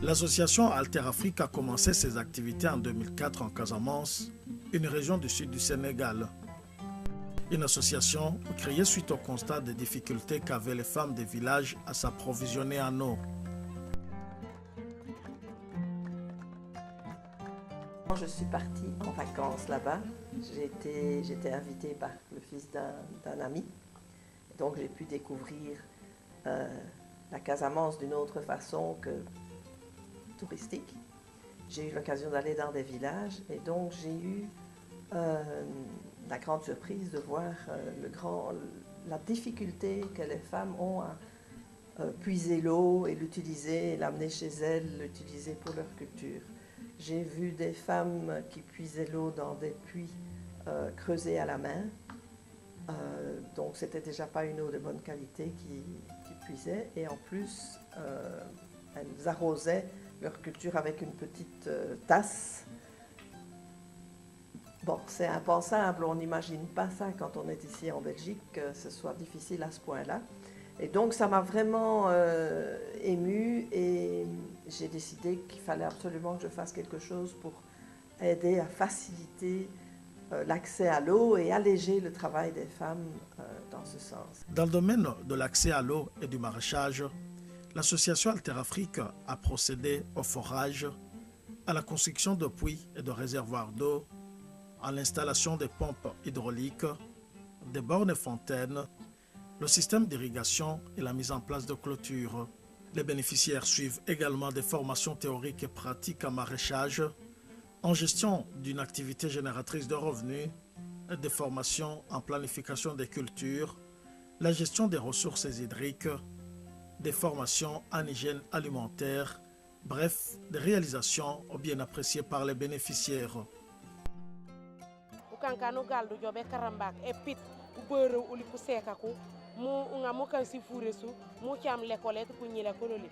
L'association Alter Afrique a commencé ses activités en 2004 en Casamance, une région du sud du Sénégal. Une association créée suite au constat des difficultés qu'avaient les femmes des villages à s'approvisionner en eau. Je suis partie en vacances là-bas. J'étais invitée par le fils d'un ami. Donc j'ai pu découvrir la Casamance d'une autre façon que touristique. J'ai eu l'occasion d'aller dans des villages et donc j'ai eu la grande surprise de voir la difficulté que les femmes ont à puiser l'eau et l'utiliser, l'amener chez elles, l'utiliser pour leur culture. J'ai vu des femmes qui puisaient l'eau dans des puits creusés à la main. Donc c'était déjà pas une eau de bonne qualité qui puisait. Et en plus, elles arrosaient leur culture avec une petite tasse. Bon, c'est impensable, on n'imagine pas ça quand on est ici en Belgique, que ce soit difficile à ce point-là. Et donc ça m'a vraiment émue et j'ai décidé qu'il fallait absolument que je fasse quelque chose pour aider à faciliter l'accès à l'eau et alléger le travail des femmes dans ce sens. Dans le domaine de l'accès à l'eau et du maraîchage, l'association Alter Afrique a procédé au forage, à la construction de puits et de réservoirs d'eau, à l'installation des pompes hydrauliques, des bornes et fontaines, le système d'irrigation et la mise en place de clôtures. Les bénéficiaires suivent également des formations théoriques et pratiques en maraîchage, en gestion d'une activité génératrice de revenus, des formations en planification des cultures, la gestion des ressources hydriques, des formations en hygiène alimentaire, bref, des réalisations bien appréciées par les bénéficiaires. Mu nga mo kan si furesu mu cham lekole ku nyila kololi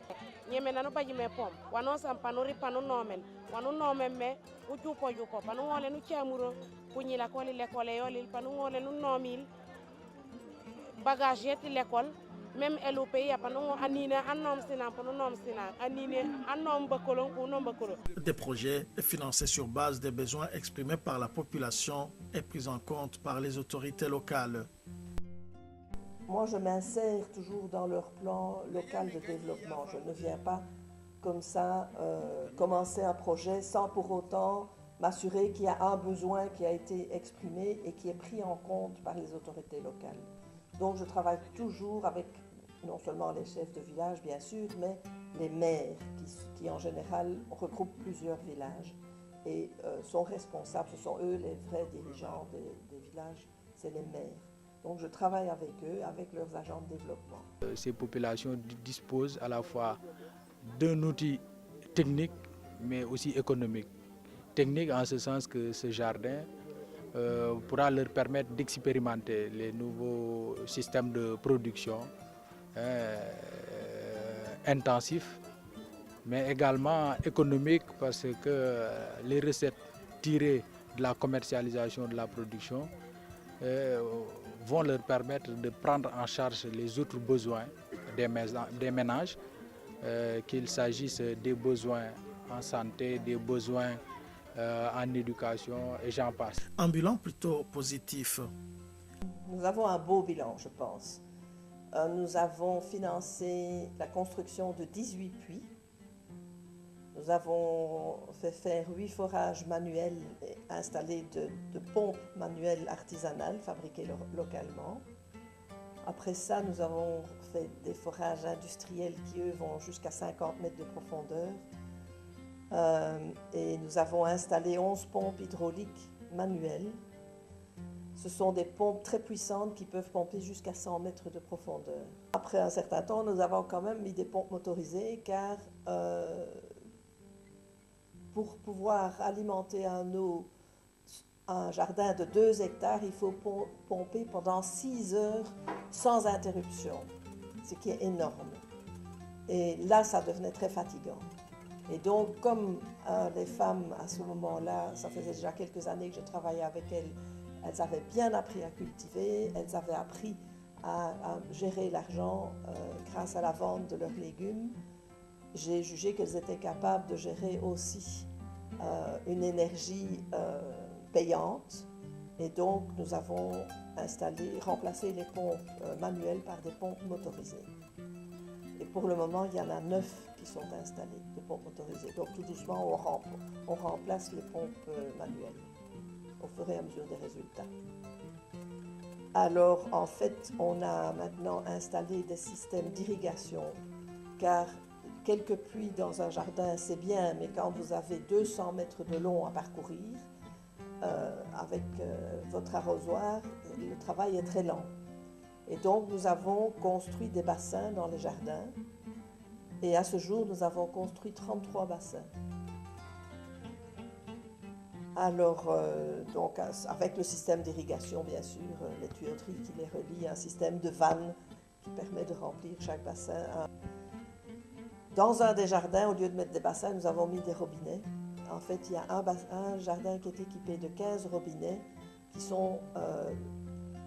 nyeme nanu baji me pom wano sam panori panu nomen wanu nomen me u jupo panu ngole nu chamuro ku nyila koli lekole yolil panu ngole nu nomil bagage yeti lekol même LOP ya panu anina anom sinan panu nom sinan anine anom bakolon ku nom bakolon. Des projets financés sur base des besoins exprimés par la population et pris en compte par les autorités locales. Moi, je m'insère toujours dans leur plan local de développement. Je ne viens pas comme ça commencer un projet sans pour autant m'assurer qu'il y a un besoin qui a été exprimé et qui est pris en compte par les autorités locales. Donc je travaille toujours avec non seulement les chefs de village, bien sûr, mais les maires qui en général regroupent plusieurs villages et sont responsables. Ce sont eux les vrais dirigeants des villages, c'est les maires. Donc je travaille avec eux, avec leurs agents de développement. Ces populations disposent à la fois d'un outil technique, mais aussi économique. Technique en ce sens que ce jardin pourra leur permettre d'expérimenter les nouveaux systèmes de production intensifs, mais également économiques parce que les recettes tirées de la commercialisation de la production vont leur permettre de prendre en charge les autres besoins des ménages, qu'il s'agisse des besoins en santé, des besoins en éducation et j'en passe. Un bilan plutôt positif. Nous avons un beau bilan, je pense. Nous avons financé la construction de 18 puits. Nous avons fait faire 8 forages manuels et installé de pompes manuelles artisanales fabriquées localement. Après ça, nous avons fait des forages industriels qui, eux, vont jusqu'à 50 mètres de profondeur. Et nous avons installé 11 pompes hydrauliques manuelles. Ce sont des pompes très puissantes qui peuvent pomper jusqu'à 100 mètres de profondeur. Après un certain temps, nous avons quand même mis des pompes motorisées car pour pouvoir alimenter en eau un jardin de 2 hectares, il faut pomper pendant 6 heures sans interruption, ce qui est énorme. Et là, ça devenait très fatigant. Et donc, comme les femmes, à ce moment-là, ça faisait déjà quelques années que je travaillais avec elles, elles avaient bien appris à cultiver, elles avaient appris à gérer l'argent grâce à la vente de leurs légumes. j'ai jugé qu'elles étaient capables de gérer aussi une énergie payante. Et donc, nous avons remplacé les pompes manuelles par des pompes motorisées. Et pour le moment, il y en a 9 qui sont installées, de pompes motorisées. Donc, tout doucement, on remplace les pompes manuelles au fur et à mesure des résultats. Alors, en fait, on a maintenant installé des systèmes d'irrigation, car quelques puits dans un jardin, c'est bien, mais quand vous avez 200 mètres de long à parcourir, avec votre arrosoir, le travail est très lent. Et donc, nous avons construit des bassins dans les jardins. Et à ce jour, nous avons construit 33 bassins. Alors, donc, avec le système d'irrigation, bien sûr, les tuyauteries qui les relient, un système de vannes qui permet de remplir chaque bassin. Dans un des jardins, au lieu de mettre des bassins, nous avons mis des robinets. En fait, il y a un jardin qui est équipé de 15 robinets qui sont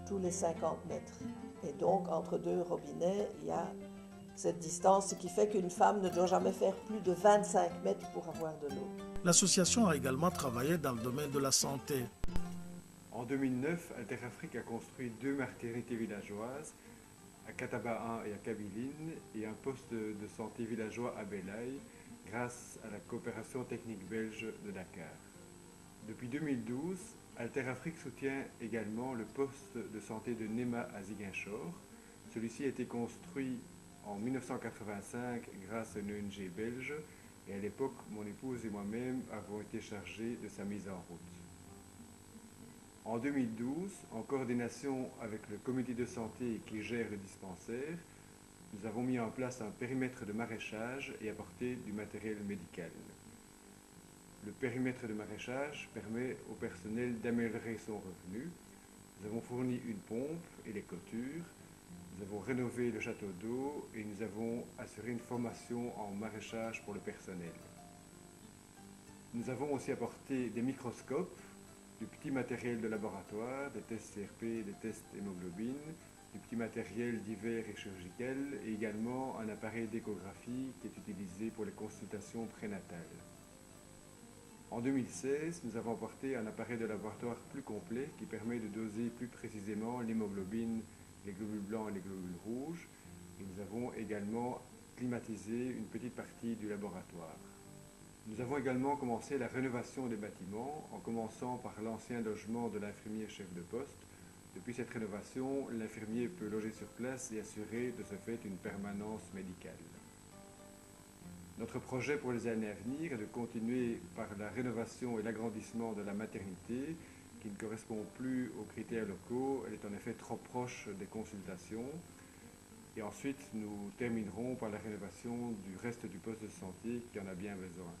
tous les 50 mètres. Et donc, entre 2 robinets, il y a cette distance, ce qui fait qu'une femme ne doit jamais faire plus de 25 mètres pour avoir de l'eau. L'association a également travaillé dans le domaine de la santé. En 2009, Alterafrique a construit 2 maternités villageoises, à Kataba 1 et à Kabiline, et un poste de santé villageois à Belaï, grâce à la coopération technique belge de Dakar. Depuis 2012, Alterafrique soutient également le poste de santé de Nema à Ziguinchor. Celui-ci a été construit en 1985 grâce à une ONG belge, et à l'époque, mon épouse et moi-même avons été chargés de sa mise en route. En 2012, en coordination avec le comité de santé qui gère le dispensaire, nous avons mis en place un périmètre de maraîchage et apporté du matériel médical. Le périmètre de maraîchage permet au personnel d'améliorer son revenu. Nous avons fourni une pompe et les clôtures, nous avons rénové le château d'eau et nous avons assuré une formation en maraîchage pour le personnel. Nous avons aussi apporté des microscopes, du petit matériel de laboratoire, des tests CRP, des tests hémoglobine, du petit matériel divers et chirurgical et également un appareil d'échographie qui est utilisé pour les consultations prénatales. En 2016, nous avons apporté un appareil de laboratoire plus complet qui permet de doser plus précisément l'hémoglobine, les globules blancs et les globules rouges. Et nous avons également climatisé une petite partie du laboratoire. Nous avons également commencé la rénovation des bâtiments en commençant par l'ancien logement de l'infirmier chef de poste. Depuis cette rénovation, l'infirmier peut loger sur place et assurer de ce fait une permanence médicale. Notre projet pour les années à venir est de continuer par la rénovation et l'agrandissement de la maternité qui ne correspond plus aux critères locaux. Elle est en effet trop proche des consultations. Et ensuite, nous terminerons par la rénovation du reste du poste de santé qui en a bien besoin.